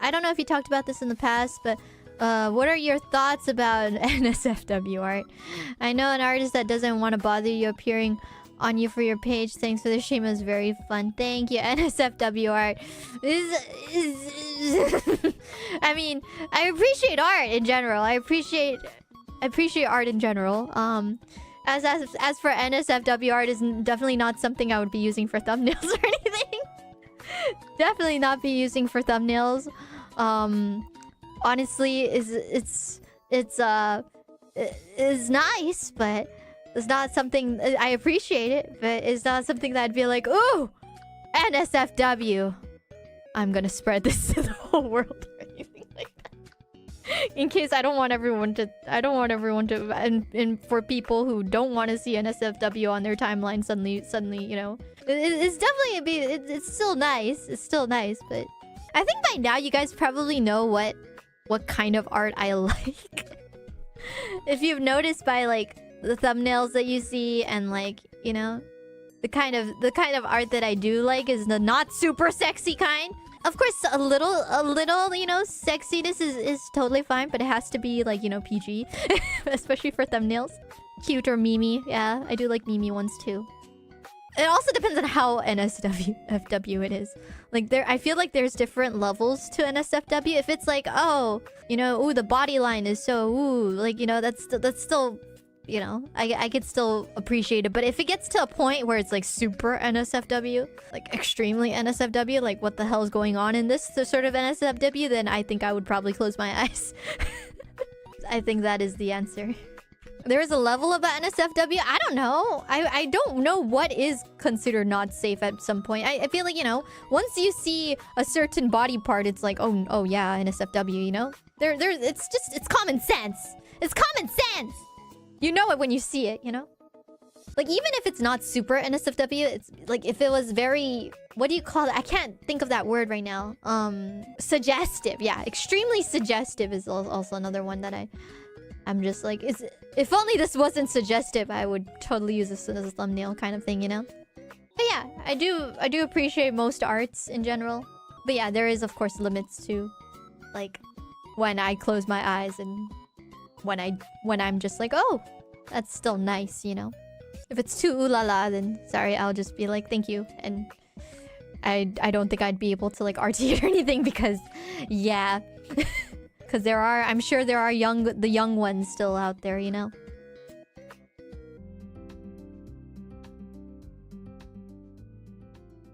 I don't know if you talked about this in the past, but what are your thoughts about NSFW art? I know an artist that doesn't want to bother you appearing on you for your page. Thanks for the stream. It was very fun. Thank you. NSFW art I mean, I appreciate art in general. I appreciate art in general. As for NSFW art, is definitely not something I would be using for thumbnails or anything. Definitely not be using for thumbnails. Honestly, it's nice, but it's not something I appreciate it. But it's not something that I'd be like, ooh, NSFW. I'm gonna spread this to the whole world or anything like that. In case I don't want everyone to, and for people who don't want to see NSFW on their timeline suddenly, you know, it's definitely it's still nice. It's still nice, but I think by now you guys probably know what kind of art I like. If you've noticed by like the thumbnails that you see and like, you know, the kind of art that I do like is the not super sexy kind. Of course, a little, you know, sexiness is totally fine, but it has to be like, you know, PG, especially for thumbnails. Cute or memey, yeah, I do like memey ones too. It also depends on how NSFW it is. Like I feel like there's different levels to NSFW. If it's like, oh, you know, ooh, the body line is so, ooh, like, you know, that's still, you know, I could still appreciate it. But if it gets to a point where it's like super NSFW, like extremely NSFW, like what the hell is going on in this sort of NSFW, then I think I would probably close my eyes. I think that is the answer. There is a level of NSFW. I don't know. I don't know what is considered not safe at some point. I feel like, you know, once you see a certain body part, it's like, oh yeah, NSFW, you know? It's common sense. It's common sense. You know it when you see it, you know? Like, even if it's not super NSFW, it's like if it was very... What do you call it? I can't think of that word right now. Suggestive. Yeah, extremely suggestive is also another one that I'm just like... If only this wasn't suggestive, I would totally use this as a thumbnail kind of thing, you know? But yeah, I do appreciate most arts in general. But yeah, there is, of course, limits to... Like, when I close my eyes and... When I'm just like, oh, that's still nice, you know? If it's too ooh la la, then sorry, I'll just be like, thank you. And I don't think I'd be able to like RT or anything because, yeah. Because I'm sure there are the young ones still out there, you know?